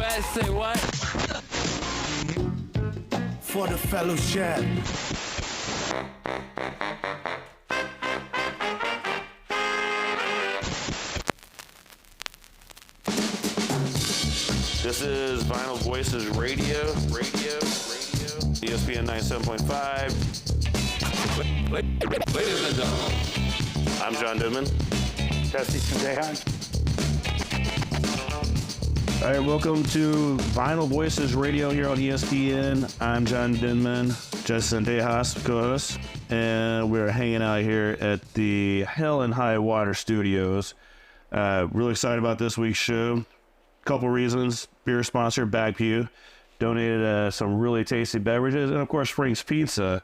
what? Say what? For the fellowship. This is Vinyl Voices Radio, ESPN 97.5. Ladies and gentlemen, I'm John Goodman. Dusty Sandehan. All right, welcome to Vinyl Voices Radio here on ESPN. I'm John Denman, Justin Dejas, co-host, and we're hanging out here at the Hell and High Water Studios. Really excited about this week's show. Couple reasons: beer sponsor Bagpew donated some really tasty beverages, and of course Frank's Pizza,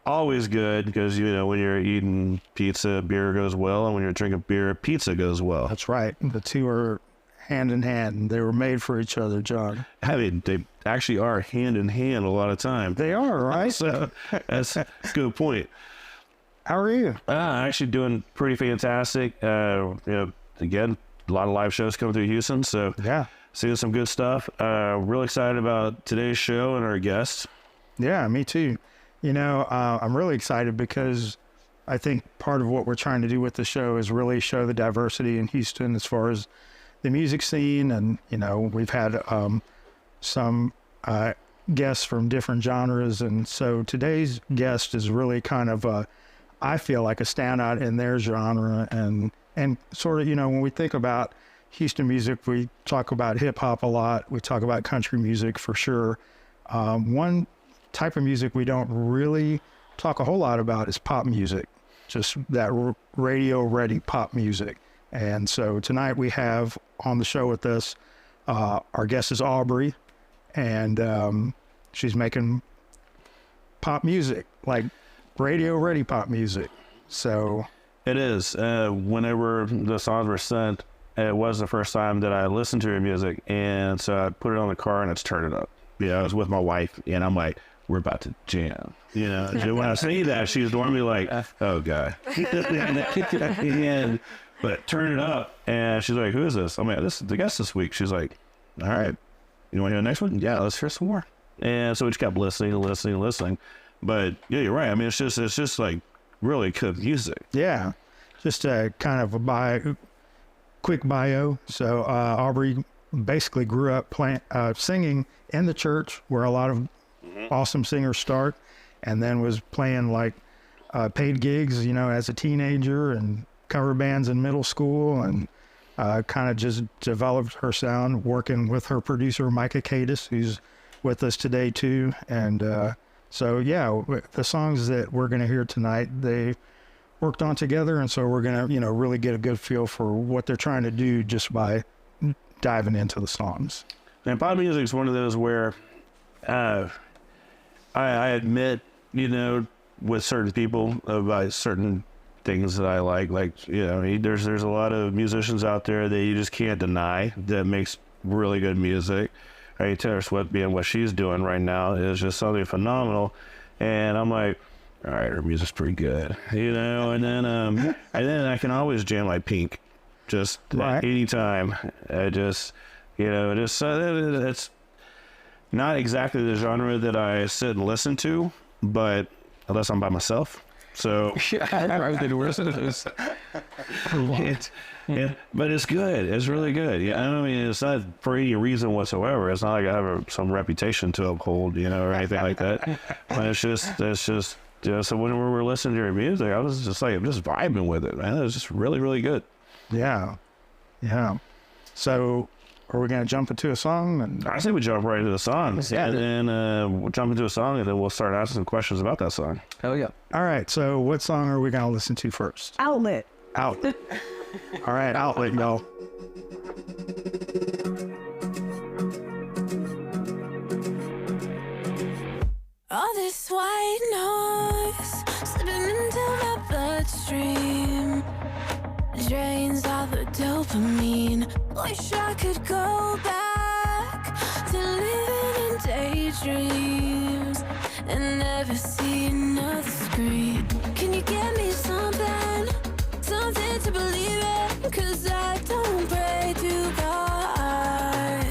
always good because when you're eating pizza, beer goes well, and when you're drinking beer, pizza goes well. That's right. The two are hand in hand. They were made for each other, John. I mean, they actually are hand in hand a lot of time. They are, right? So that's a good point. How are you? Actually doing pretty fantastic. Again, a lot of live shows coming through Houston, so Yeah. seeing some good stuff. Really excited about today's show and our guests. Yeah, me too. I'm really excited because I think part of what we're trying to do with the show is really show the diversity in Houston as far as the music scene. And, we've had some guests from different genres. And so today's guest is really kind of, I feel like a standout in their genre. And sort of, when we think about Houston music, we talk about hip hop a lot. We talk about country music for sure. One type of music we don't really talk a whole lot about is pop music, just that radio ready pop music. And so tonight we have on the show with us, our guest is ABRY, and she's making pop music, like radio ready pop music. So It is. Whenever the songs were sent, it was the first time that I listened to her music, and so I put it on the car and it's turned it up. I was with my wife, and I'm like, we're about to jam. When I say that, she's normally like, oh, God. But turn it up, and she's like, who is this? I'm like, this is the guest this week. She's like, all right, you want to hear the next one? Yeah, let's hear some more. And so we just kept listening. But yeah, you're right. I mean, it's just like really good music. yeah, just a kind of a quick bio. So ABRY basically grew up singing in the church where a lot of awesome singers start, and then was playing like paid gigs, as a teenager and cover bands in middle school, and kind of just developed her sound working with her producer, Micah Cadis, who's with us today too. And so, yeah, the songs that we're going to hear tonight, they worked on together. And so we're going to, really get a good feel for what they're trying to do just by diving into the songs. And pop music is one of those where I admit, with certain people about certain things that I like there's a lot of musicians out there that you just can't deny that makes really good music. Right, Taylor Swift being what she's doing right now is just something phenomenal, and I'm like, all right, her music's pretty good, and then I can always jam like Pink, just Right. anytime. It's not exactly the genre that I sit and listen to, but unless I'm by myself. So but it's good. It's really good. Yeah, I mean, it's not for any reason whatsoever. It's not like I have some reputation to uphold, or anything like that. But it's just. So when we were listening to your music, I was just like, I'm just vibing with it, man. It was just really, really good. Yeah. So are we going to jump into a song? And I say we jump right into the song. Yeah. And then we'll jump into a song, and then we'll start asking some questions about that song. hell yeah. all right. So what song are we going to listen to first? Outlet. Out. All right, Outlet, y'all. All this white noise slipping into my bloodstream drains all the dopamine. Wish I could go back to living in daydreams and never see another screen. Can you get me something to believe in? 'Cause I don't pray to God.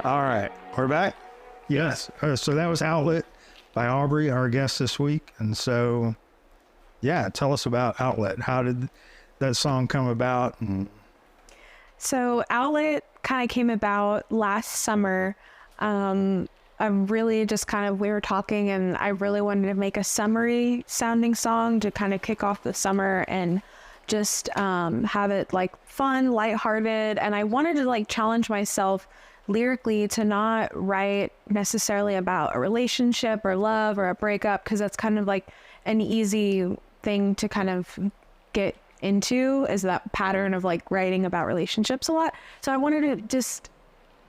All right, we're back. Yes. So that was Outlet by Aubrey, our guest this week. And so, yeah, tell us about Outlet. How did that song come about? So Outlet kind of came about last summer. I really just we were talking, and I really wanted to make a summery sounding song to kind of kick off the summer and just have it like fun, lighthearted. And I wanted to like challenge myself lyrically to not write necessarily about a relationship or love or a breakup, because that's kind of like an easy thing to kind of get into, is that pattern of like writing about relationships a lot. So I wanted to just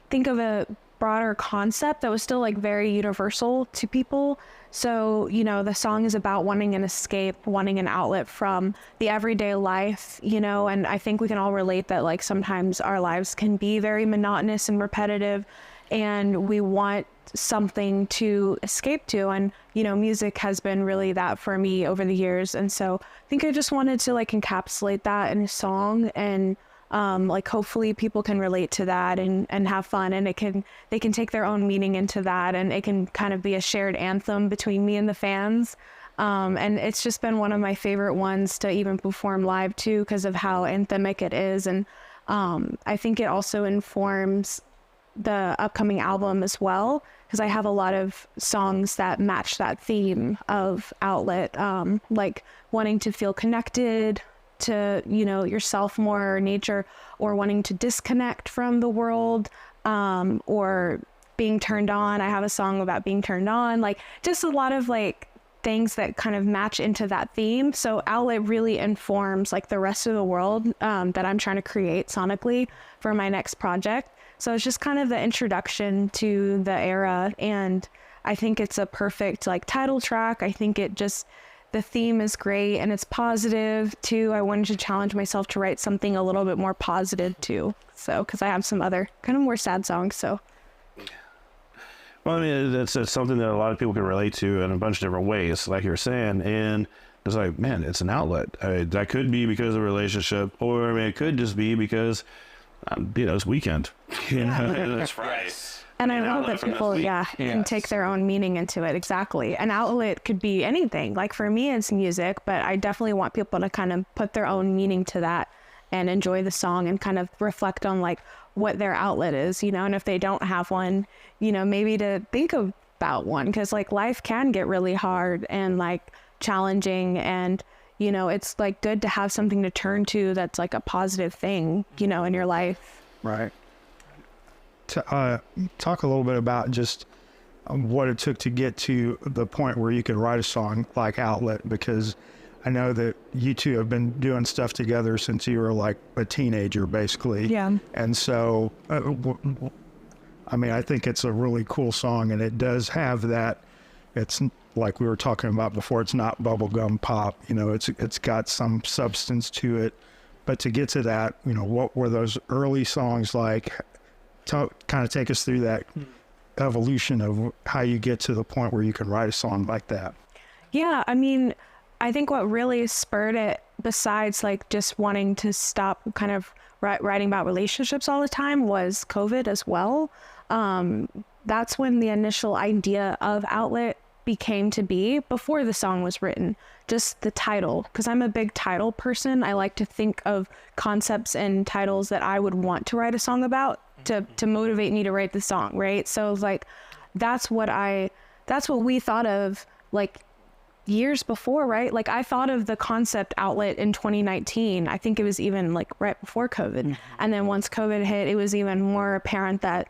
think of a broader concept that was still like very universal to people. So, you know, the song is about wanting an escape, wanting an outlet from the everyday life, you know, and I think we can all relate that like sometimes our lives can be very monotonous and repetitive, and we want something to escape to. And, you know, music has been really that for me over the years. And so I think I just wanted to like encapsulate that in a song, and like hopefully people can relate to that and have fun, and they can take their own meaning into that, and it can kind of be a shared anthem between me and the fans. And it's just been one of my favorite ones to even perform live too, because of how anthemic it is. And I think it also informs the upcoming album as well, because I have a lot of songs that match that theme of outlet, like wanting to feel connected to, you know, yourself more, or nature, or wanting to disconnect from the world, or being turned on. I have a song about being turned on, like just a lot of like things that kind of match into that theme. So outlet really informs like the rest of the world that I'm trying to create sonically for my next project. So it's just kind of the introduction to the era, and I think it's a perfect like title track. I think it just, the theme is great, and it's positive too. I wanted to challenge myself to write something a little bit more positive too. So, because I have some other kind of more sad songs. So, well, I mean, that's something that a lot of people can relate to in a bunch of different ways, like you're saying. And it's like, man, it's an outlet. That could be because of a relationship, or I mean, it could just be because, you know, it's weekend. You know, That's right. and I love that people, can take their own meaning into it. Exactly. An outlet could be anything. Like for me, it's music, but I definitely want people to kind of put their own meaning to that and enjoy the song and kind of reflect on like what their outlet is, you know, and if they don't have one, you know, maybe to think about one, because like life can get really hard and like challenging, and, you know, it's like good to have something to turn to that's like a positive thing, you know, in your life. Right. Talk a little bit about just what it took to get to the point where you could write a song like Outlet, because I know that you two have been doing stuff together since you were like a teenager, basically. Yeah. And so, I mean, I think it's a really cool song, and it does have that. It's like we were talking about before, it's not bubblegum pop, you know, it's got some substance to it. But to get to that, you know, what were those early songs like? Kind of take us through that evolution of how you get to the point where you can write a song like that. Yeah, I mean, I think what really spurred it, besides like just wanting to stop kind of writing about relationships all the time, was COVID as well. That's when the initial idea of Outlet became to be, before the song was written. Just the title, because I'm a big title person. I like to think of concepts and titles that I would want to write a song about to motivate me to write the song, right? So like that's what we thought of like years before, right? Like I thought of the concept Outlet in 2019. I think it was even like right before COVID. Mm-hmm. And then once COVID hit, it was even more apparent that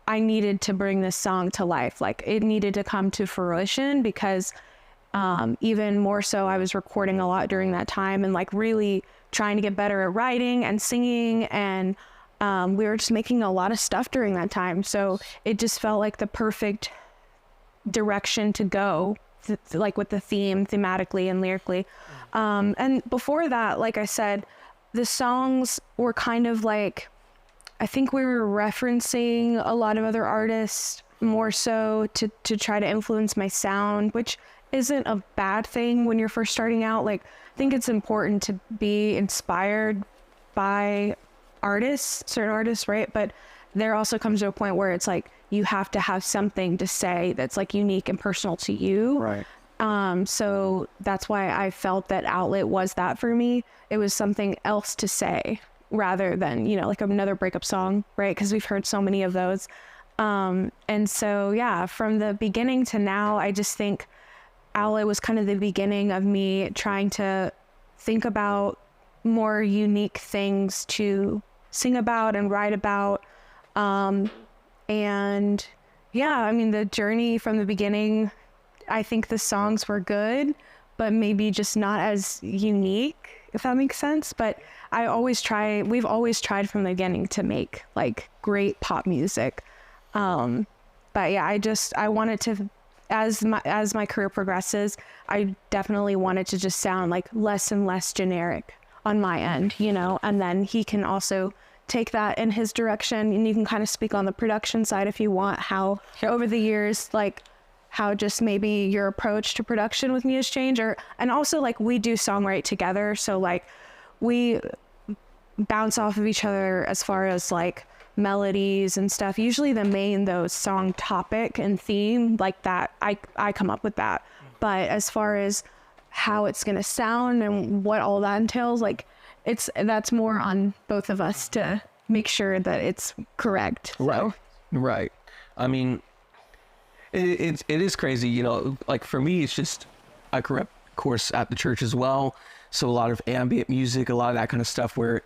I needed to bring this song to life. Like it needed to come to fruition, because even more so, I was recording a lot during that time and like really trying to get better at writing and singing, and we were just making a lot of stuff during that time. So it just felt like the perfect direction to go, like with the theme, thematically and lyrically. And before that, like I said, the songs were kind of like, I think we were referencing a lot of other artists more so to try to influence my sound, which isn't a bad thing when you're first starting out. Like, I think it's important to be inspired by artists, certain artists, right? But there also comes to a point where it's like you have to have something to say that's like unique and personal to you. Right. So that's why I felt that Outlet was that for me. It was something else to say rather than, you know, like another breakup song, right? Because we've heard so many of those. And so, yeah, from the beginning to now, I just think Outlet was kind of the beginning of me trying to think about more unique things to sing about and write about. And yeah, I mean, the journey from the beginning, I think the songs were good, but maybe just not as unique, if that makes sense. But we've always tried from the beginning to make like great pop music. But yeah, I wanted to, as my career progresses, I definitely wanted to just sound like less and less generic on my end, you know, and then he can also take that in his direction, and you can kind of speak on the production side if you want, how over the years, like how just maybe your approach to production with me has changed, and also like we do songwrite together. So like we bounce off of each other as far as like melodies and stuff. Usually the main though song topic and theme like that, I come up with that. But as far as how it's going to sound and what all that entails, like that's more on both of us to make sure that it's correct. So. Right. I mean, it is crazy, you know, like for me, it's just, I grew up, of course, at the church as well. So a lot of ambient music, a lot of that kind of stuff where it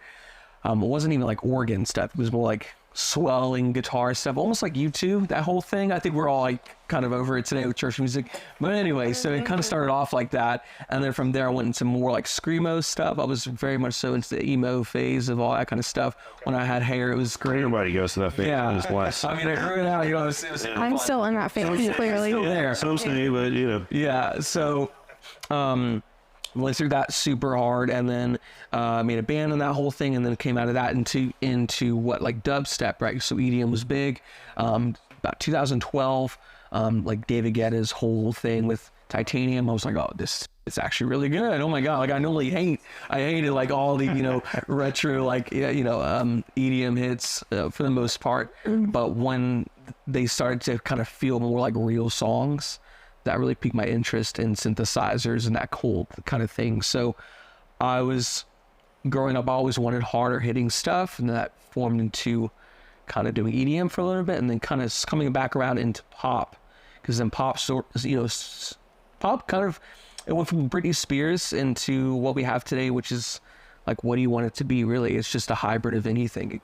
wasn't even like organ stuff. It was more like swelling guitar stuff, almost like U2, that whole thing. I think we're all like kind of over it today with church music. But anyway, so it kind of started off like that. And then from there, I went into more like screamo stuff. I was very much so into the emo phase of all that kind of stuff. When I had hair, it was great. Everybody goes to that phase. Yeah. Once. I mean, I grew it out, you know, I'm still in that phase, clearly. still there. Some say, but you know. Yeah. So, went through that super hard, and then made a band on that whole thing, and then came out of that into what, like dubstep, right? So EDM was big. About 2012, like David Guetta's whole thing with Titanium, I was like, oh, this is actually really good. Oh my god! Like I hated like all the, you know, retro, like, you know, EDM hits for the most part. But when they started to kind of feel more like real songs, that really piqued my interest in synthesizers and that whole kind of thing. So I was growing up, I always wanted harder hitting stuff, and that formed into kind of doing EDM for a little bit, and then kind of coming back around into pop, because then pop pop kind of, it went from Britney Spears into what we have today, which is like, what do you want it to be? Really, it's just a hybrid of anything. It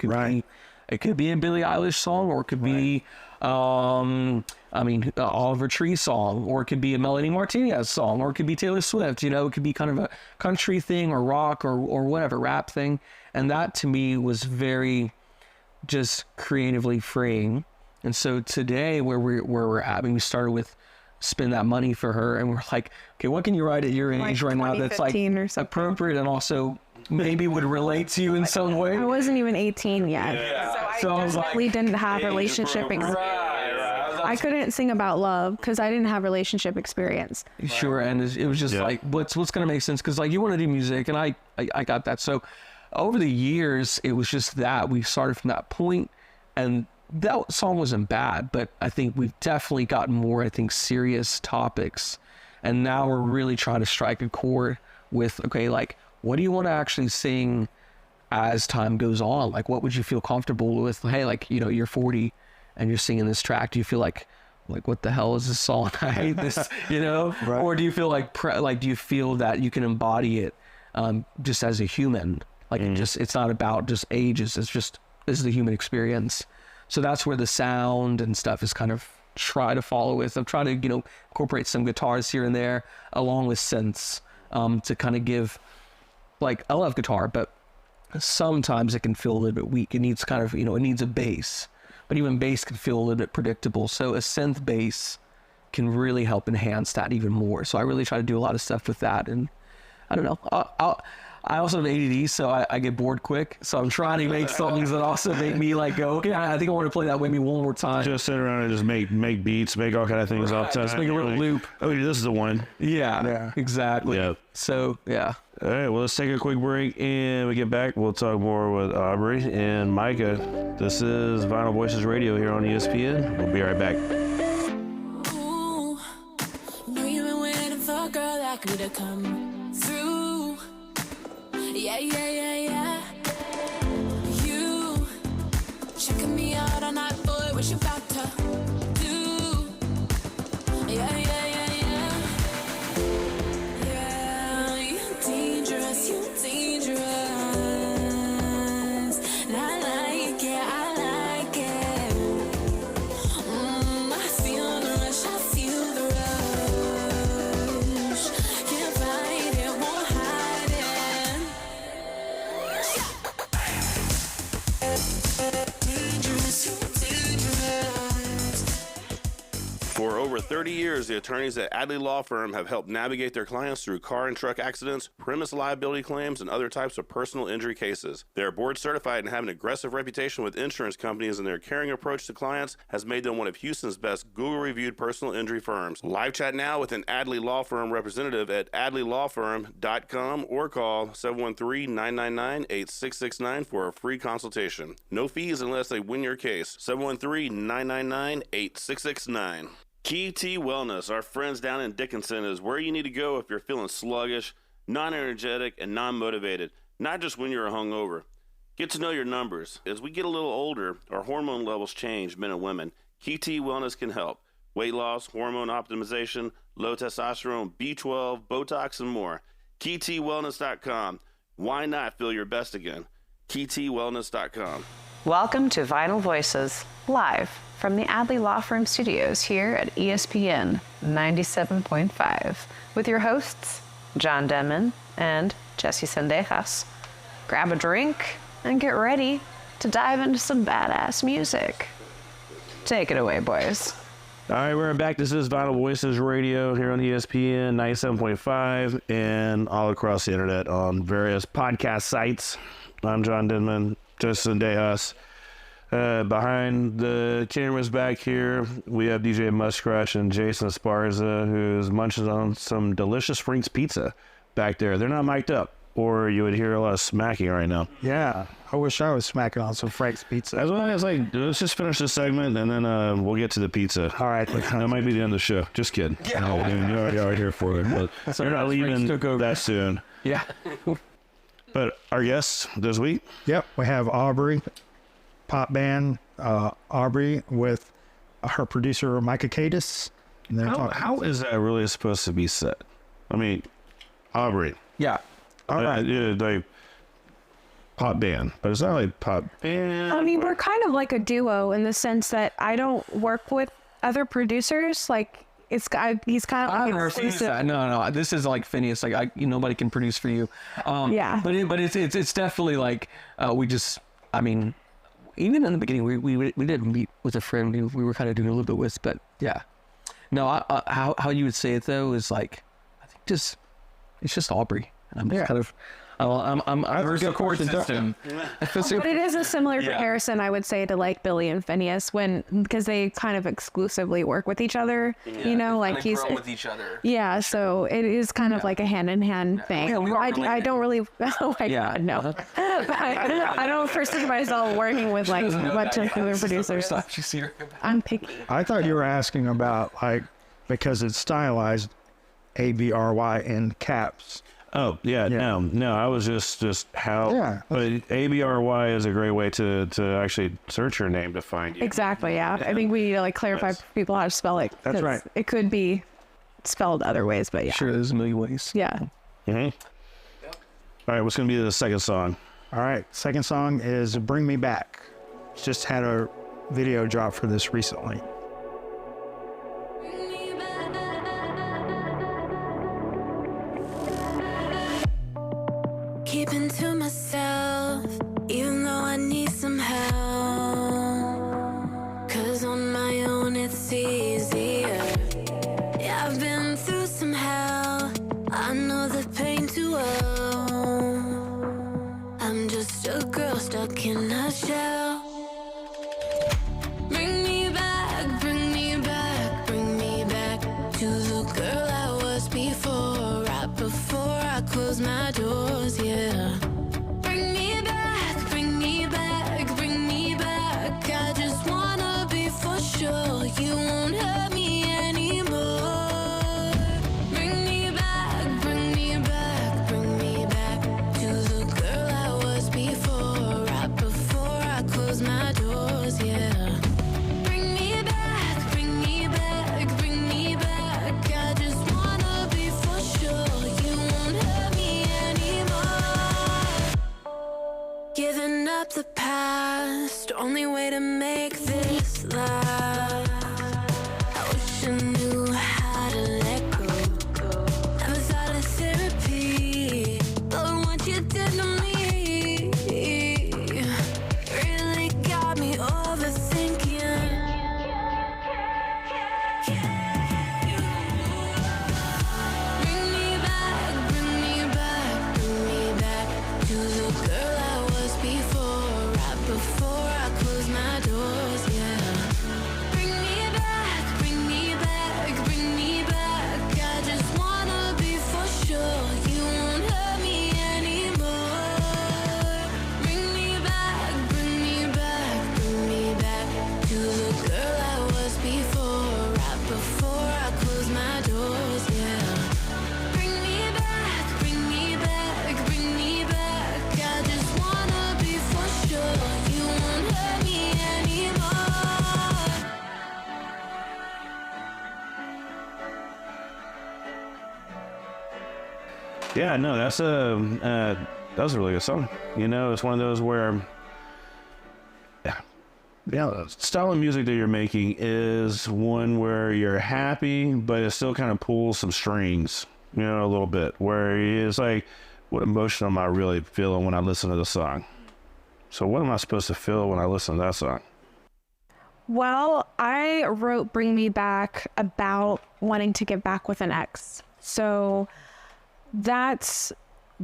could be a Billie Eilish song, or it could be Oliver Tree song, or it could be a Melanie Martinez song, or it could be Taylor Swift, you know, it could be kind of a country thing or rock or whatever, rap thing. And that to me was very just creatively freeing. And so today where we're at, I mean, we started with Spend That Money for Her, and we're like, okay, what can you write at your age right now that's like appropriate and also maybe would relate to you in some way? I wasn't even 18 yet. Yeah. So I definitely didn't have relationship experience. I couldn't sing about love because I didn't have relationship experience. Sure, and it was just like, what's going to make sense? Because like you want to do music, and I got that. So over the years, it was just that we started from that point, and that song wasn't bad, but I think we've definitely gotten more, I think, serious topics, and now we're really trying to strike a chord with, okay, like, what do you want to actually sing as time goes on? Like, what would you feel comfortable with? Hey, like, you know, you're 40 and you're singing this track. Do you feel like what the hell is this song? I hate this, you know? Right. Or do you feel like do you feel that you can embody it just as a human? Like, it's not about just ages. It's just, this is the human experience. So that's where the sound and stuff is kind of try to follow with. I'm trying to, you know, incorporate some guitars here and there along with synths to kind of give, like, I love guitar, but sometimes it can feel a little bit weak. It needs kind of, you know, it needs a bass, but even bass can feel a little bit predictable. So a synth bass can really help enhance that even more. So I really try to do a lot of stuff with that. And I don't know, I also have ADD, so I get bored quick. So I'm trying to make songs that also make me like go, okay, I think I want to play that maybe one more time. Just sit around and just make beats, make all kind of things all the time. Just make a little loop. Oh, this is the one. Yeah, exactly. Yeah. So, yeah. All right, well, let's take a quick break, and we get back. We'll talk more with Aubrey and Micah. This is Vinyl Voices Radio here on ESPN. We'll be right back. Ooh, know you've been waiting for a girl that could have come through. Yeah, yeah, yeah, yeah. You checking me out all night, boy, what you about to do? Yeah, yeah, yeah, yeah. Yeah, you're dangerous, you're dangerous. And I like it, I like it. I feel the rush, I feel the rush. Can't fight it, won't hide it. Dangerous, you're dangerous. For over 30 years, the attorneys at Adley Law Firm have helped navigate their clients through car and truck accidents, premise liability claims, and other types of personal injury cases. They are board certified and have an aggressive reputation with insurance companies, and their caring approach to clients has made them one of Houston's best Google-reviewed personal injury firms. Live chat now with an Adley Law Firm representative at adleylawfirm.com or call 713-999-8669 for a free consultation. No fees unless they win your case. 713-999-8669. Key T Wellness, our friends down in Dickinson, is where you need to go if you're feeling sluggish, non-energetic, and non-motivated, not just when you're hungover. Get to know your numbers. As we get a little older, our hormone levels change, men and women. Key T Wellness can help. Weight loss, hormone optimization, low testosterone, B12, Botox, and more. KeyTWellness.com. Why not feel your best again? KeyTWellness.com. Welcome to Vinyl Voices, live from the Adley Law Firm studios here at ESPN 97.5, with your hosts, John Denman and Jesse Sendejas. Grab a drink and get ready to dive into some badass music. Take it away, boys. All right, we're back. This is Vinyl Voices Radio here on ESPN 97.5 and all across the internet on various podcast sites. I'm John Denman, Justin Dejas. Behind the cameras back here, we have DJ Muskrat and Jason Esparza, who's munching on some delicious Frank's pizza back there. They're not mic'd up, or you would hear a lot of smacking right now. Yeah, I wish I was smacking on some Frank's pizza. As well as let's just finish this segment, and then we'll get to the pizza. All right. That might be the end of the show. Just kidding. Yeah. No, you're already here for it. But you're not leaving that soon. Yeah. But our guests this week? Yep, we have Aubrey, pop band Aubrey with her producer Micah Cadis. And they're talking. How is that really supposed to be said? I mean, Aubrey. Yeah. All right. Like pop band, but it's not like pop band. I mean, we're kind of like a duo in the sense that I don't work with other producers. Like, he's kind of I like refuse exclusive. that. No. This is like Phineas. Like, nobody can produce for you. Yeah. But it's definitely like we just. I mean, even in the beginning, we did meet with a friend we were kind of doing a little bit with. But yeah, no. How you would say it though is like, I think it's just Aubrey, and I'm just kind of. I'm there's a chord system. But it is a similar comparison, I would say, to like Billy and Phineas because they kind of exclusively work with each other. You know, like he's grow with each other. Yeah, so it is kind of like a hand in hand thing. Yeah, we are I don't really. Oh my God, no. I don't foresee myself working with like a bunch of other producers. I'm picky. I thought you were asking about like because it's stylized ABRY in caps. Oh yeah. No. I was just how. Yeah. But ABRY is a great way to actually search your name to find you. Exactly. Yeah. I think we need to like clarify for people how to spell it. That's 'cause right. It could be spelled other ways, but yeah. Sure, there's a million ways. Yeah. Mm-hmm. All right. What's gonna be the second song? All right. Second song is Bring Me Back. Just had a video drop for this recently. Keeping to myself, even though I need some help. 'Cause on my own it's easier. Yeah, I've been through some hell. I know the pain too well. stuck in a shell. Bring me back, bring me back, bring me back to the girl I was before, right before I closed my doors, yeah. Bring me back, bring me back, bring me back. I just wanna be for sure you won't hurt me anymore. Bring me back, bring me back, bring me back to the girl I was before, right before I closed my doors, yeah. Bring me back, bring me back, bring me back. I just wanna be for sure you won't hurt me anymore. Giving up the past, only way to make this last. I wish I knew how to let go. Never thought of therapy, but what you did to me really got me overthinking. Bring me back, bring me back, bring me back to the girl I was before, right before I closed my doors, yeah. Bring me back, bring me back, bring me back. I just wanna be for sure you won't hurt me anymore. Bring me back, bring me back, bring me back to the girl I was before, right before I closed my doors, yeah. Bring me back, bring me back, bring me back. I just wanna be for sure you won't hurt me anymore. Yeah, no, that was a really good song. You know, it's one of those where, yeah, the style of music that you're making is one where you're happy, but it still kind of pulls some strings, you know, a little bit, where it's like, what emotion am I really feeling when I listen to the song? So what am I supposed to feel when I listen to that song? Well, I wrote Bring Me Back about wanting to get back with an ex. So that's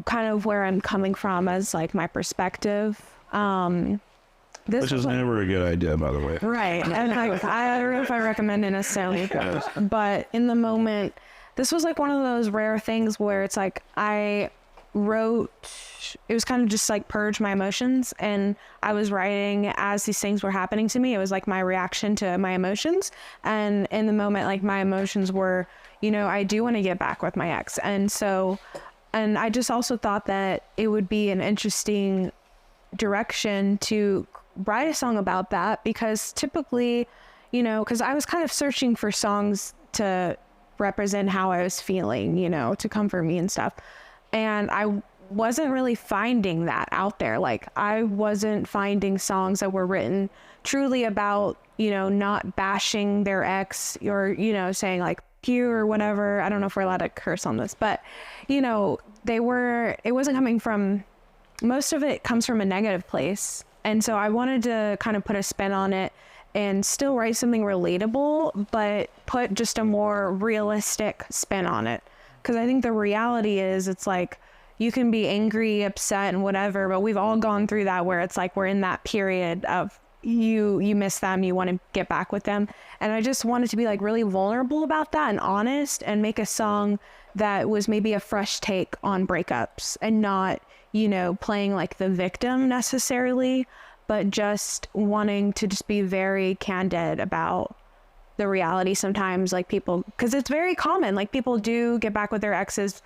kind of where I'm coming from as like my perspective. This Which is never a good idea, by the way. right. And I don't know if I recommend it necessarily, but in the moment, this was like one of those rare things where it's like I wrote, it was kind of just like purge my emotions, and I was writing as these things were happening to me. It was like my reaction to my emotions, and in the moment, like my emotions were, you know, I do want to get back with my ex. And so, and I just also thought that it would be an interesting direction to write a song about that, because typically, you know, because I was kind of searching for songs to represent how I was feeling, you know, to comfort me and stuff. And I wasn't really finding that out there. Like, I wasn't finding songs that were written truly about, you know, not bashing their ex or, you know, saying like you or whatever. I don't know if we're allowed to curse on this, but, you know, it wasn't coming from, most of it comes from a negative place. And so I wanted to kind of put a spin on it and still write something relatable, but put just a more realistic spin on it. Because I think the reality is, it's like, you can be angry, upset, and whatever, but we've all gone through that where it's like we're in that period of you miss them, you want to get back with them. And I just wanted to be like really vulnerable about that and honest, and make a song that was maybe a fresh take on breakups, and not, you know, playing like the victim necessarily, but just wanting to just be very candid about the reality sometimes, like people, because it's very common, like people do get back with their exes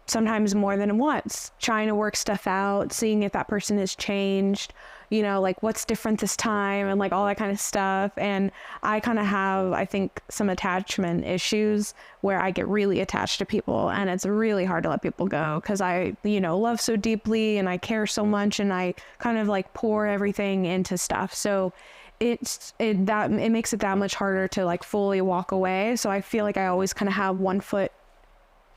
sometimes more than once, trying to work stuff out, seeing if that person has changed, you know, like what's different this time, and like all that kind of stuff. And I kind of have, I think, some attachment issues where I get really attached to people, and it's really hard to let people go because I, you know, love so deeply and I care so much, and I kind of like pour everything into stuff. So it makes it that much harder to like fully walk away. So I feel like I always kind of have one foot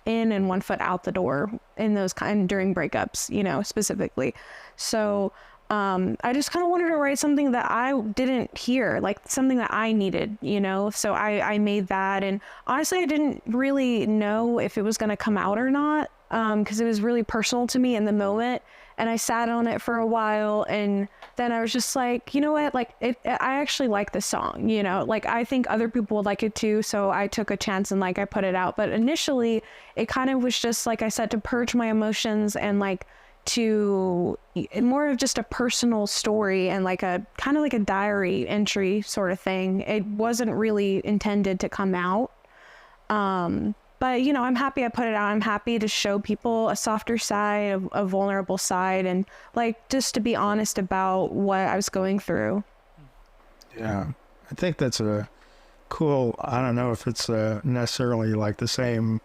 in and one foot out the door in those kind during breakups, you know, specifically. So I just kind of wanted to write something that I didn't hear, like something that I needed, you know. So I made that, and honestly I didn't really know if it was going to come out or not, because it was really personal to me in the moment. and I sat on it for a while, and then I was just like, you know what, like I actually like this song, you know, like I think other people would like it too, so I took a chance and like I put it out. But initially it kind of was just, like I said, to purge my emotions and like to more of just a personal story and like a kind of like a diary entry sort of thing. It wasn't really intended to come out. But, you know, I'm happy I put it out. I'm happy to show people a softer side, a vulnerable side, and like just to be honest about what I was going through. Yeah, I think that's a cool, I don't know if it's necessarily like the same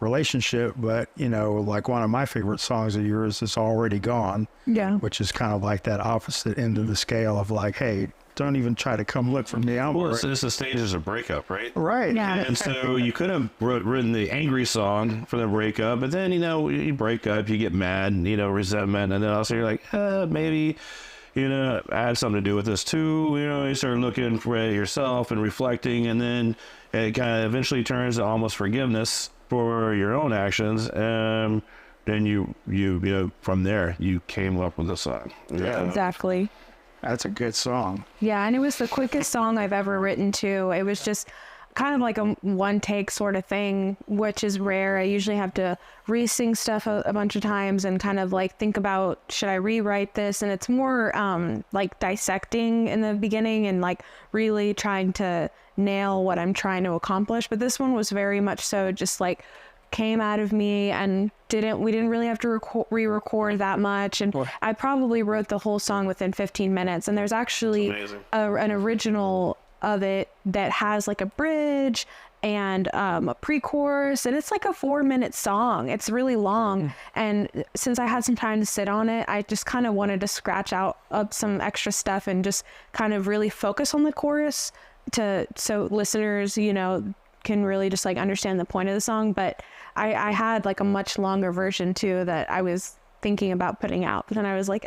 relationship, but, you know, like one of my favorite songs of yours is Already Gone. Yeah. Which is kind of like that opposite end of the scale of like, hey, don't even try to come look for me. Well, it's the stages of breakup, right? Right. Yeah. And so you could have written the angry song for the breakup, but then, you know, you break up, you get mad, you know, resentment, and then also you're like, maybe, you know, I had something to do with this too. You know, you start looking for it yourself and reflecting, and then it kind of eventually turns to almost forgiveness for your own actions. And then you know, from there, you came up with a song. Yeah. Exactly. That's a good song. Yeah, and it was the quickest song I've ever written too. It was just kind of like a one take sort of thing, which is rare. I usually have to re-sing stuff a bunch of times and kind of like think about, should I rewrite this? And it's more like dissecting in the beginning and like really trying to nail what I'm trying to accomplish. But this one was very much so just like came out of me, and we didn't really have to re-record that much, and I probably wrote the whole song within 15 minutes. And there's actually an original of it that has like a bridge and a pre-chorus, and it's like a 4-minute song. It's really long. And since I had some time to sit on it, I just kind of wanted to scratch out some extra stuff and just kind of really focus on the chorus so listeners, you know, can really just like understand the point of the song. But I had like a much longer version too that I was thinking about putting out, but then I was like,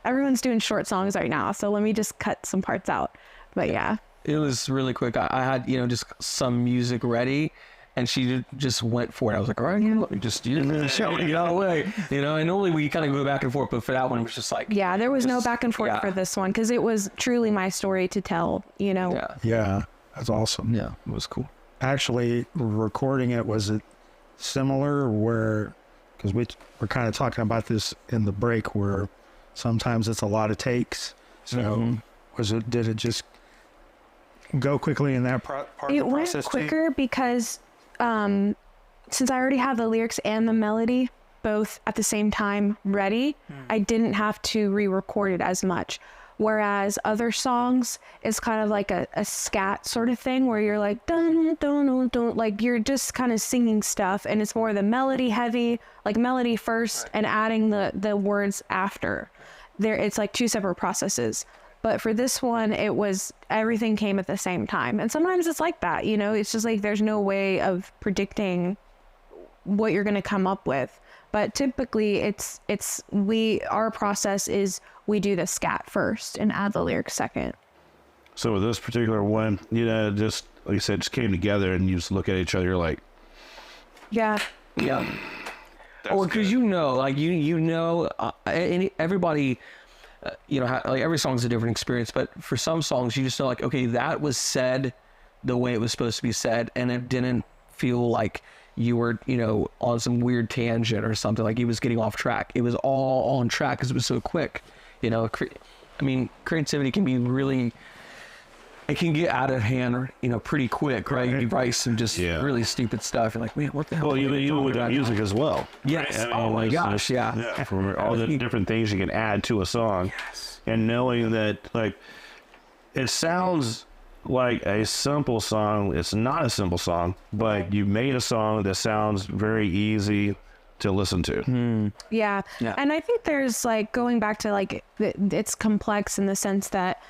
everyone's doing short songs right now, so let me just cut some parts out. But yeah, it was really quick. I had, you know, just some music ready, and she just went for it. I was like, all right, let me just show me, get out of the way, you know. And normally we kind of go back and forth, but for that one it was just like, yeah, there was no back and forth for this one, because it was truly my story to tell, you know. Yeah, that's awesome. Yeah, it was cool. Actually, recording it, was it similar where, because we're kind of talking about this in the break, where sometimes it's a lot of takes, so did it just go quickly in that part of the process? It went quicker because since I already have the lyrics and the melody both at the same time ready, I didn't have to re-record it as much. Whereas other songs is kind of like a scat sort of thing where you're like dun dun dun dun, like you're just kind of singing stuff, and it's more the melody heavy, like melody first and adding the words after. It's like two separate processes. But for this one, it was everything came at the same time. And sometimes it's like that, you know, it's just like there's no way of predicting what you're going to come up with. But typically our process is we do the scat first and add the lyrics second. So with this particular one, you know, just like you said, just came together and you just look at each other, you're like, yeah. Or because you know, like you know, everybody, you know, like every song's a different experience. But for some songs, you just know, like, okay, that was said the way it was supposed to be said, and it didn't feel like you were, you know, on some weird tangent or something, like he was getting off track. It was all on track because it was so quick, you know. I mean, creativity can be really, it can get out of hand, you know, pretty quick, right? You write some just really stupid stuff. You're like, man, what the hell? Well, even with the music as well. Yes. Right? I mean, oh my gosh, yeah. From all the different things you can add to a song. Yes. And knowing that, like, it sounds like a simple song. It's not a simple song, but you made a song that sounds very easy to listen to. Yeah. And I think there's like, going back to like, it's complex in the sense that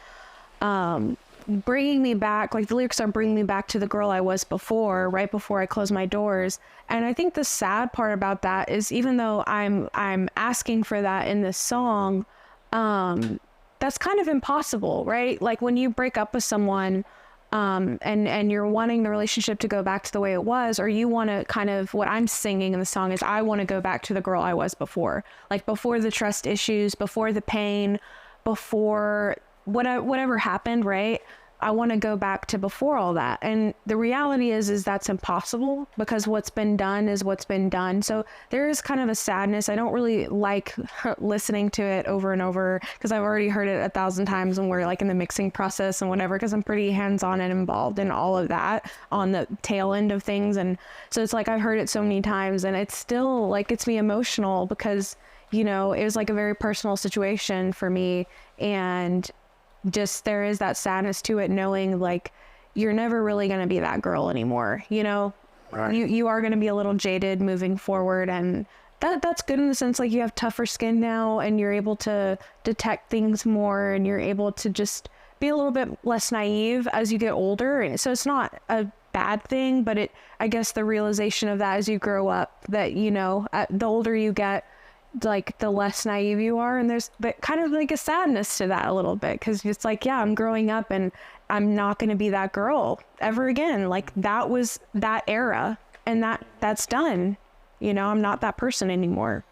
bringing me back, like the lyrics are bringing me back to the girl I was before, right before I closed my doors. And I think the sad part about that is, even though I'm asking for that in this song, that's kind of impossible, right? Like when you break up with someone, and you're wanting the relationship to go back to the way it was, or you want to kind of, what I'm singing in the song is I want to go back to the girl I was before, like before the trust issues, before the pain, before whatever happened, right? I want to go back to before all that. And the reality is that's impossible, because what's been done is what's been done. So there is kind of a sadness. I don't really like listening to it over and over, because I've already heard it 1,000 times when we're like in the mixing process and whatever, because I'm pretty hands-on and involved in all of that on the tail end of things. And so it's like I've heard it so many times, and it's still like gets me emotional, because, you know, it was like a very personal situation for me. And just there is that sadness to it, knowing like you're never really going to be that girl anymore, you know. Right. You are going to be a little jaded moving forward, and that's good in the sense like you have tougher skin now, and you're able to detect things more, and you're able to just be a little bit less naive as you get older. And so it's not a bad thing, but I guess the realization of that as you grow up, that, you know, the older you get, like the less naive you are, and there's but kind of like a sadness to that a little bit, because it's like, yeah, I'm growing up and I'm not going to be that girl ever again. Like that was that era, and that's done, you know. I'm not that person anymore.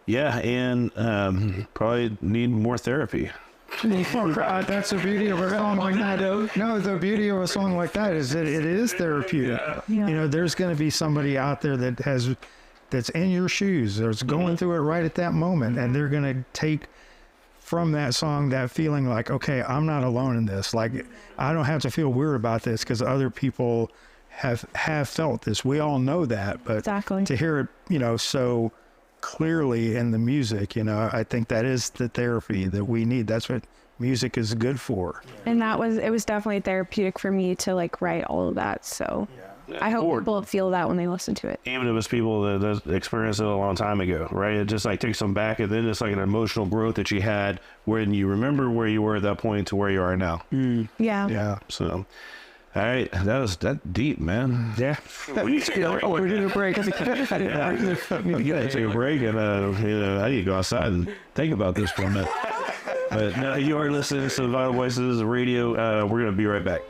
Yeah, and probably need more therapy. That's the beauty of a song like that. No, the beauty of a song like that is that it is therapeutic. Yeah. You know, there's going to be somebody out there that's in your shoes, that's going through it right at that moment, and they're going to take from that song that feeling like, okay, I'm not alone in this. Like, I don't have to feel weird about this, because other people have felt this. We all know that, but exactly. To hear it, you know, so clearly in the music, you know, I think that is the therapy that we need. That's what music is good for. And it was definitely therapeutic for me to like write all of that. So I hope people feel that when they listen to it. Even if it's people that experienced it a long time ago, right? It just like takes them back, and then it's like an emotional growth that you had when you remember where you were at that point to where you are now. Yeah. Yeah. So, all right, that deep, man. Yeah. We're doing a break. You gotta take a break, and you know, I need to go outside and think about this for a minute. But no, you are listening to Vital Voices Radio. We're gonna be right back.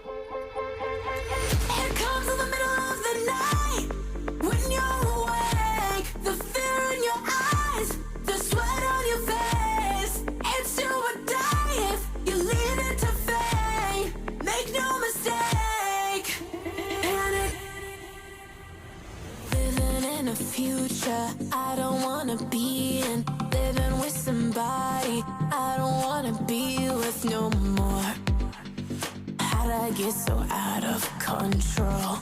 Future I don't wanna be in, living with somebody I don't wanna be with no more. How'd I get so out of control?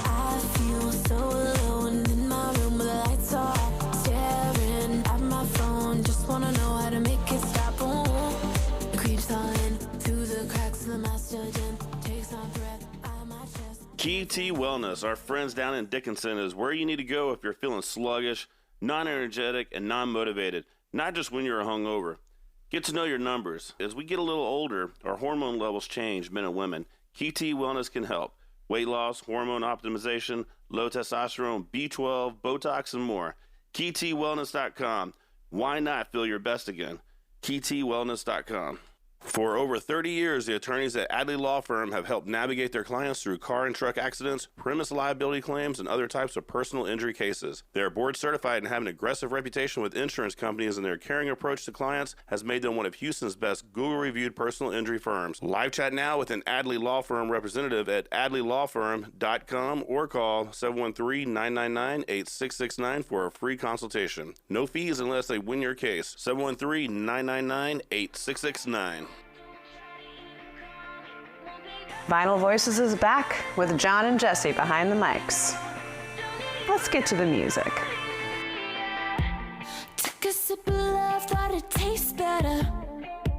I feel so alone in my room with the lights off, staring at my phone, just wanna know how to make it stop. Boom. The creeps all in through the cracks of the master den, takes my breath out of my chest. QT Wellness, our friends down in Dickinson, is where you need to go if you're feeling sluggish, non-energetic, and non-motivated, not just when you're hungover. Get to know your numbers. As we get a little older, our hormone levels change, men and women. QT Wellness can help. Weight loss, hormone optimization, low testosterone, B12, Botox, and more. QTWellness.com. Why not feel your best again? QTWellness.com. For over 30 years, the attorneys at Adley Law Firm have helped navigate their clients through car and truck accidents, premise liability claims, and other types of personal injury cases. They are board certified and have an aggressive reputation with insurance companies, and their caring approach to clients has made them one of Houston's best Google-reviewed personal injury firms. Live chat now with an Adley Law Firm representative at adleylawfirm.com or call 713-999-8669 for a free consultation. No fees unless they win your case. 713-999-8669. Vinyl Voices is back with John and Jesse behind the mics. Let's get to the music. Took a sip of love, thought it tastes better.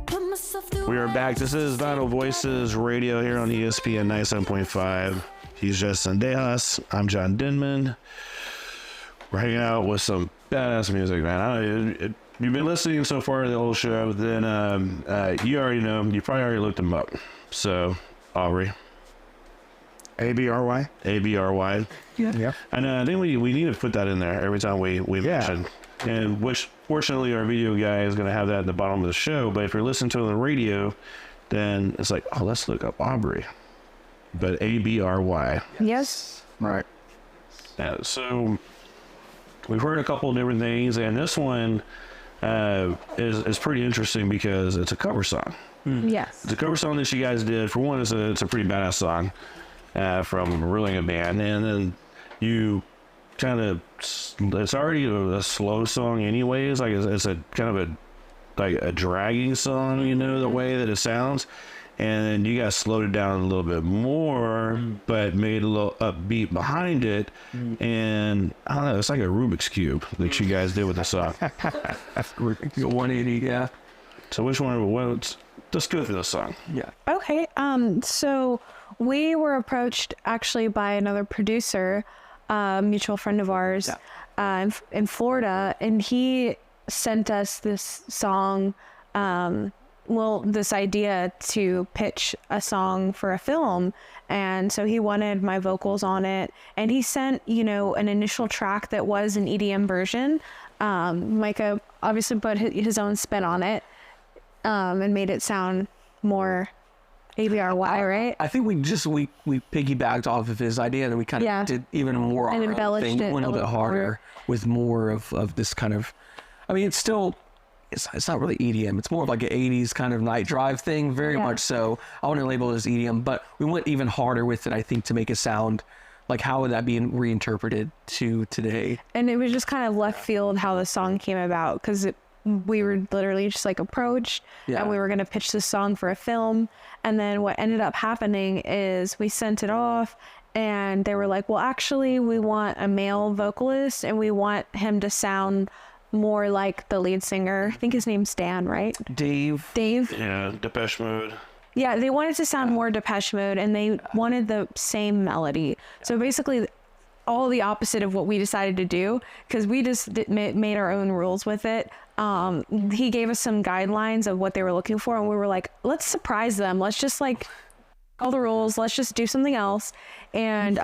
Put myself through. We are back. This is Vital Voices Radio here on ESPN 97.5. He's Justin Dejas. I'm John Denman. We're hanging out with some badass music, man. You've been listening so far to the whole show, then you already know. You probably already looked them up. So, ABRY. ABRY. ABRY. Yeah. And I think we need to put that in there every time we mention. And which, fortunately, our video guy is going to have that at the bottom of the show. But if you're listening to it on the radio, then it's like, oh, let's look up ABRY, but ABRY. Yes. Right. Yeah, so we've heard a couple of different things, and this one is pretty interesting because it's a cover song. Yes. It's a cover song that you guys did. For one, it's a pretty badass song from a really good band, and then you kind of, it's already a slow song anyways. Like it's a kind of a dragging song, you know, the way that it sounds. And then you guys slowed it down a little bit more, but made a little upbeat behind it. And I don't know, it's like a Rubik's Cube that you guys did with the song. 180, yeah. So which one, let's go through the song. Yeah. Okay. So we were approached actually by another producer, a mutual friend of ours, in Florida, and he sent us this song, this idea to pitch a song for a film. And so he wanted my vocals on it, and he sent, an initial track that was an EDM version. Micah obviously put his own spin on it, and made it sound more ABRY, right? I think we piggybacked off of his idea, and then we kind of did even more and our embellished thing, it went a little bit harder with more of this kind of, I mean, it's not really EDM. It's more of like an 80s kind of night drive thing, very much so. I want to label it as EDM, but we went even harder with it, I think, to make it sound like, how would that be reinterpreted to today? And it was just kind of left field how the song came about, because we were literally just like approached, and we were going to pitch this song for a film. And then what ended up happening is we sent it off, and they were like, well, actually, we want a male vocalist, and we want him to sound more like the lead singer. I think his name's Dan, right? Dave. Yeah, Depeche Mode. Yeah, they wanted to sound more Depeche Mode, and they wanted the same melody. So basically, all the opposite of what we decided to do, because we just made our own rules with it. He gave us some guidelines of what they were looking for, and we were like, let's surprise them. Let's just all the rules. Let's just do something else. And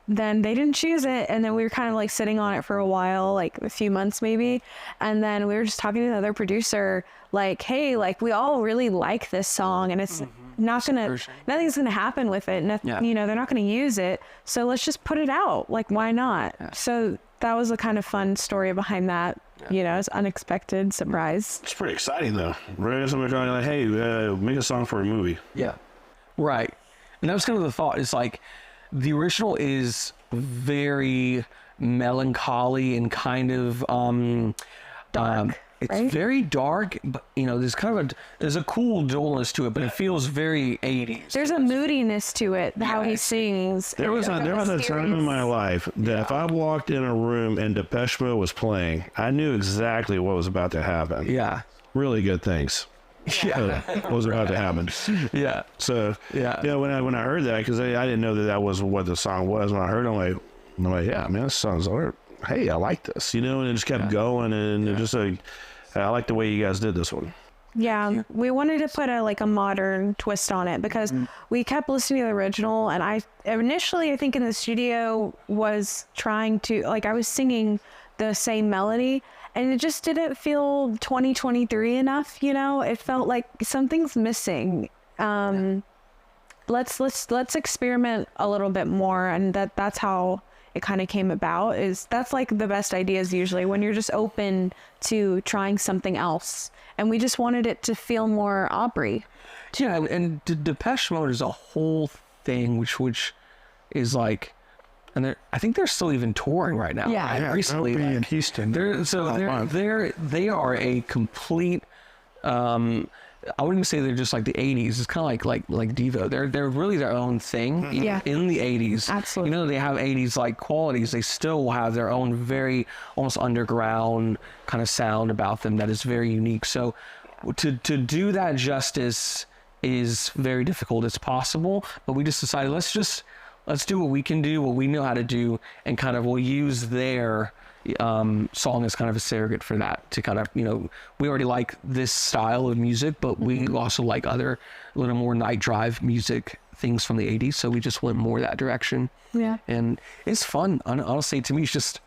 then they didn't choose it, and then we were kind of sitting on it for a while, like a few months maybe. And then we were just talking to the other producer, hey, we all really like this song, and it's not gonna, nothing's gonna happen with it. They're not gonna use it, so let's just put it out. Why not? So that was a kind of fun story behind that. It's unexpected surprise. It's pretty exciting though. Right? Somebody trying to hey, make a song for a movie. Yeah. Right. And that was kind of the thought. It's the original is very melancholy and kind of dark. It's right? very dark, but there's a cool dullness to it, but it feels very 80s. There's a moodiness to it, how he sings. There was a time in my life that if I walked in a room and Depeche Mode was playing, I knew exactly what was about to happen. Yeah. Really good things. Yeah. What was about to happen. Yeah. So, when I heard that, because I didn't know that was what the song was, when I heard it, I'm like, yeah, man, this song's hey, I like this, and it just kept going, and it just I like the way you guys did this one. Yeah, we wanted to put a modern twist on it, because we kept listening to the original, and I think in the studio was trying to, I was singing the same melody, and it just didn't feel 2023 enough, it felt like something's missing. Let's experiment a little bit more, and that's how it kind of came about. That's the best ideas usually, when you're just open to trying something else, and we just wanted it to feel more ABRY. Yeah, and Depeche Mode is a whole thing, which is and I think they're still even touring right now. Yeah, recently in Houston. They are a complete. I wouldn't say they're just like the 80s. It's kind of like Devo. They're really their own thing. Yeah. In the 80s. Absolutely. They have 80s qualities. They still have their own very almost underground kind of sound about them that is very unique. So to do that justice is very difficult. It's possible, but we just decided let's do what we can do, what we know how to do, and kind of we'll use their song as kind of a surrogate for that, to kind of, we already like this style of music, but we also like other little more night drive music things from the 80s, so we just went more that direction. Yeah. And it's fun. Honestly, to me, it's just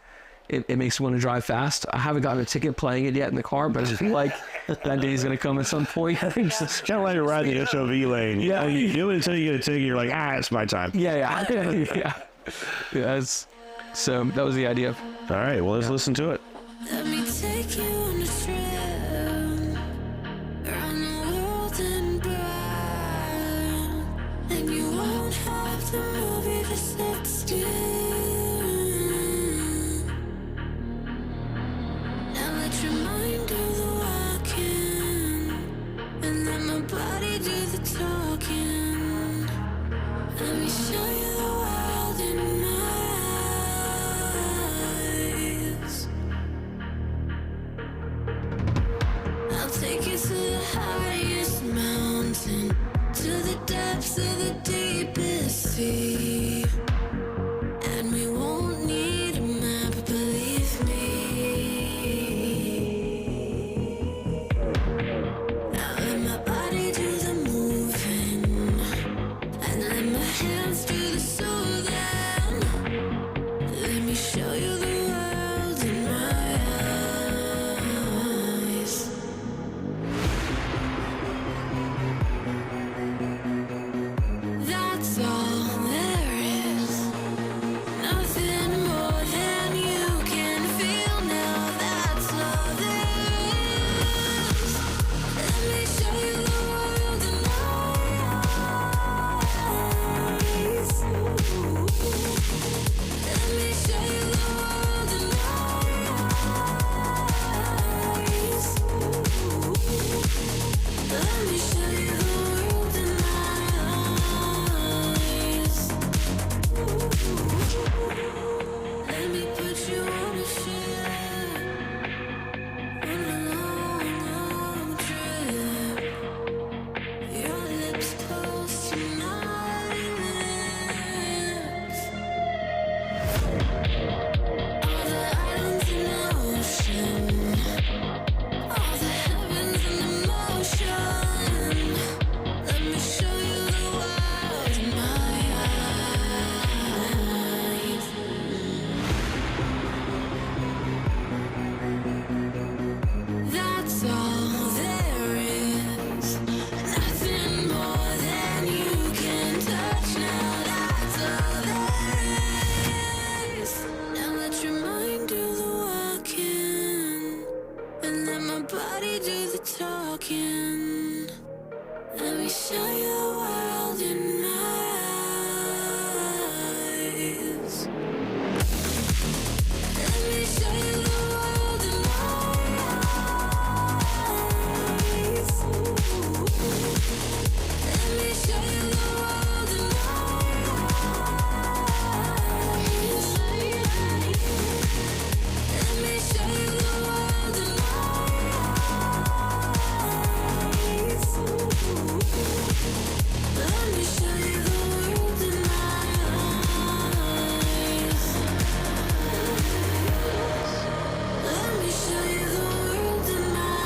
it makes me want to drive fast. I haven't gotten a ticket playing it yet in the car, but I feel like that day is going to come at some point. I think It's kind of like riding the SOV lane. Yeah. You do it until you get a ticket. You're like, it's my time. yeah. So that was the idea. All right, well, let's listen to it. Let me take you on a trip around the world and back, and you won't have to move, you just sit still. Now let your mind do the walking, and let my body do the talking. Let me show you the world in my eyes. I'll take you to the highest mountain, to the depths of the deepest sea. And we won't need a map, believe me. Now let my body do the moving, and let my hands do the soothing. Let me show you the world in my eyes. That's all there is. Nothing more than you can feel now. That's all there is. Let me show you the world in my eyes. Let me show you the world in my eyes. Let me show you the world in my eyes. Let me put you on a ship on a long, long trip. Your lips close to my lips. All the islands in the ocean, all the heavens in motion. Let me show you the world in my eyes. That's all there is. Nothing more than you can touch now. That's all there is. Now let your mind do the walking, and let my body do the talking. Let me show you the world in my eyes. Let me show you the world in my eyes. Let me show you the world in my eyes. Let me show you the world in Let me show you the world in my eyes. Let me show you the world in my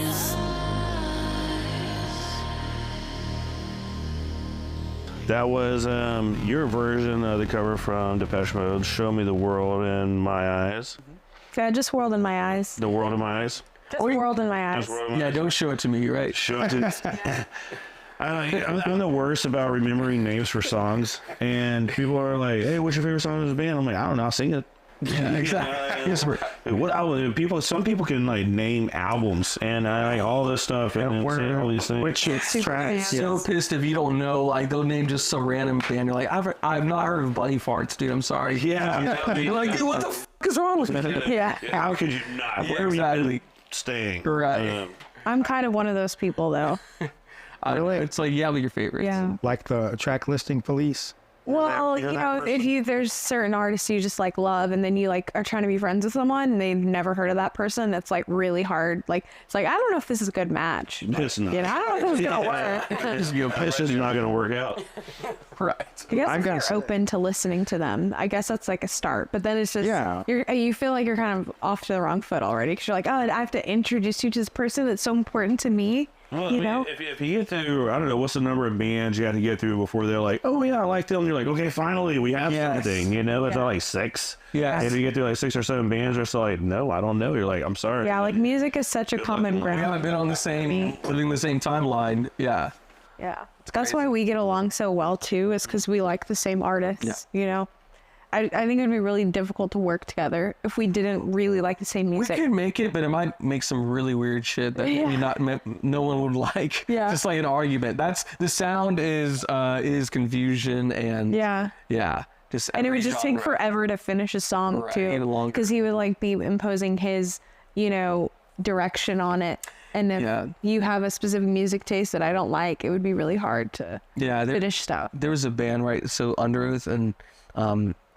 eyes. That was your version of the cover from Depeche Mode, Show Me the World in My Eyes. Yeah, just world in my eyes. The World in My Eyes? Just world in my eyes. Just World in My Yeah, Eyes. don't show it to me. You're right. Show it to I'm the worst about remembering names for songs. And people are like, hey, what's your favorite song of the band? I'm like, I don't know, I'll sing it. Yeah, exactly. Yes, we're- Some people can like name albums and like all this stuff and say all these things. Which tracks? So pissed if you don't know, like they'll name just some random band. You're like, I've not heard of Bunny Farts, dude. I'm sorry. Yeah. You're like, dude, what the f is wrong with me? Yeah. How could you not? Yeah, Where are we exactly. staying? Right. I'm kind of one of those people, though. It's like, yeah, but your favorites. Yeah. Like the track listing police. Well, you know, if there's certain artists you just like love, and then you like are trying to be friends with someone and they've never heard of that person, it's like really hard. Like it's like I don't know if this is a good match. It's not. You know, I don't know if it's gonna work. It's just not going to work out. Right. I guess I've if got you're some- open to listening to them, I guess that's like a start. But then it's just you feel like you're kind of off to the wrong foot already because you're like, oh, I have to introduce you to this person that's so important to me. Well, you know? if you get through, I don't know, what's the number of bands you have to get through before they're like, oh yeah, I like them. You're like, okay, finally we have something. You know, it's not like 6. Yeah. If you get through like 6 or 7 bands, they're like, no, I don't know. You're like, I'm sorry. Yeah, like music is such a common We ground. haven't been on the same, living the same timeline. Yeah. Yeah. That's why we get along so well too, is because we like the same artists, you know? I think it'd be really difficult to work together if we didn't really like the same We music. could make it, but it might make some really weird shit that no one would like. Yeah. Just like an argument. That's the sound is confusion and just And it would every just take genre. forever to finish a song Right, too, and longer. because he would like be imposing his, you know, direction on it. And if you have a specific music taste that I don't like, it would be really hard to finish stuff. There was a band, right? So Under Oath and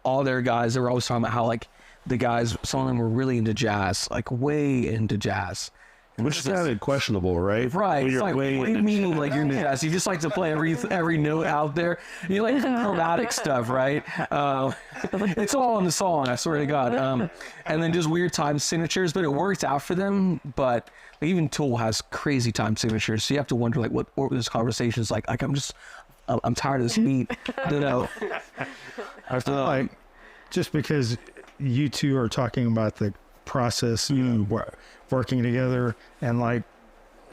all their guys, they were always talking about how like the guys, some of them were really into jazz, like way into jazz. And Which sounded questionable, right? Right. When It's you're like, what way do you into mean like you're into jazz? You just like to play every note out there. You like the chromatic stuff, right? It's all in the song, I swear to God. And then just weird time signatures, but it worked out for them. But even Tool has crazy time signatures. So you have to wonder like what this conversation is like. Like I'm tired of this beat. I don't know. I feel like just because you two are talking about the process, you know, working together, and like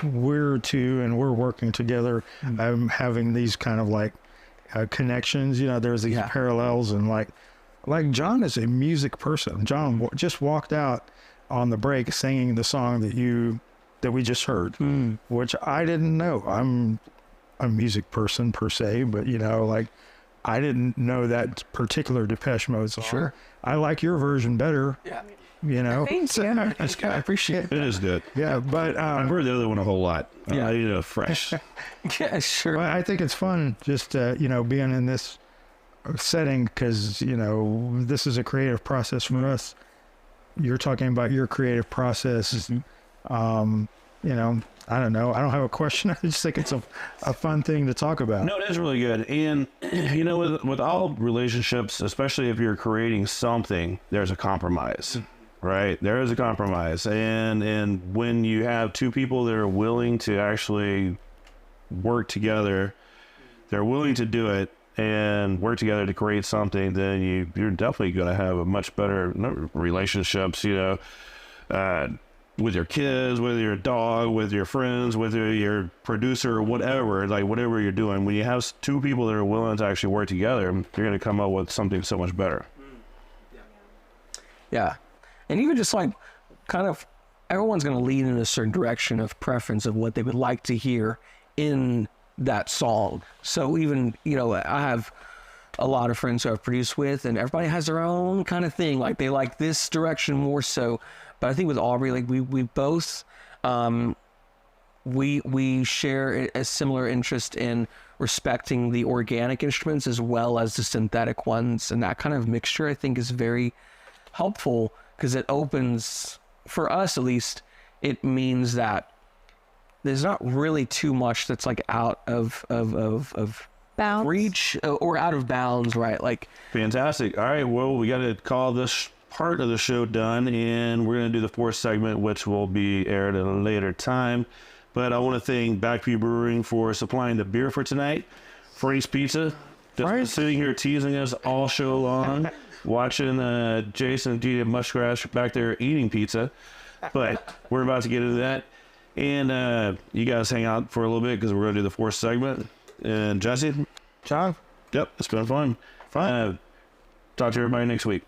we're working together, having these kind of like connections. You know, there's these parallels, and like John is a music person. John just walked out on the break singing the song that we just heard, which I didn't know. I'm a music person per se, but you know, like I didn't know that particular Depeche Mode song. Sure. I like your version better. Yeah. You know. Thank you. That's good. I appreciate it. It is good. Yeah, but I've heard the other one a whole lot. Yeah. You know, fresh. Yeah, sure. I think it's fun just you know, being in this setting, because you know, this is a creative process for us. You're talking about your creative process. You know, I don't know. I don't have a question. I just think it's a fun thing to talk about. No, it is really good. And, you know, with all relationships, especially if you're creating something, there's a compromise, right? There is a compromise. And when you have two people that are willing to actually work together, they're willing to do it and work together to create something, then you're definitely going to have a much better relationships, you know, with your kids, with your dog, with your friends, with your producer, or whatever, like whatever you're doing. When you have two people that are willing to actually work together, you're going to come up with something so much better. Yeah. And even just like kind of everyone's going to lean in a certain direction of preference of what they would like to hear in that song. So even, you know, I have a lot of friends who I've produced with, and everybody has their own kind of thing. Like they like this direction more so. But I think with Aubrey, like we both, we share a similar interest in respecting the organic instruments as well as the synthetic ones. And that kind of mixture, I think, is very helpful because it opens, for us at least, it means that there's not really too much that's like out of Bounds. reach or out of bounds, right? Like, Fantastic. All right, well, we got to call this part of the show done, and we're going to do the fourth segment, which will be aired at a later time. But I want to thank Backview Brewing for supplying the beer for tonight. Frank's Pizza, just been sitting here teasing us all show long, watching Jason and Gina Mushcrash back there eating pizza. But we're about to get into that. And you guys hang out for a little bit because we're going to do the fourth segment. And Jesse? John? Yep, it's been fun. Talk to everybody next week.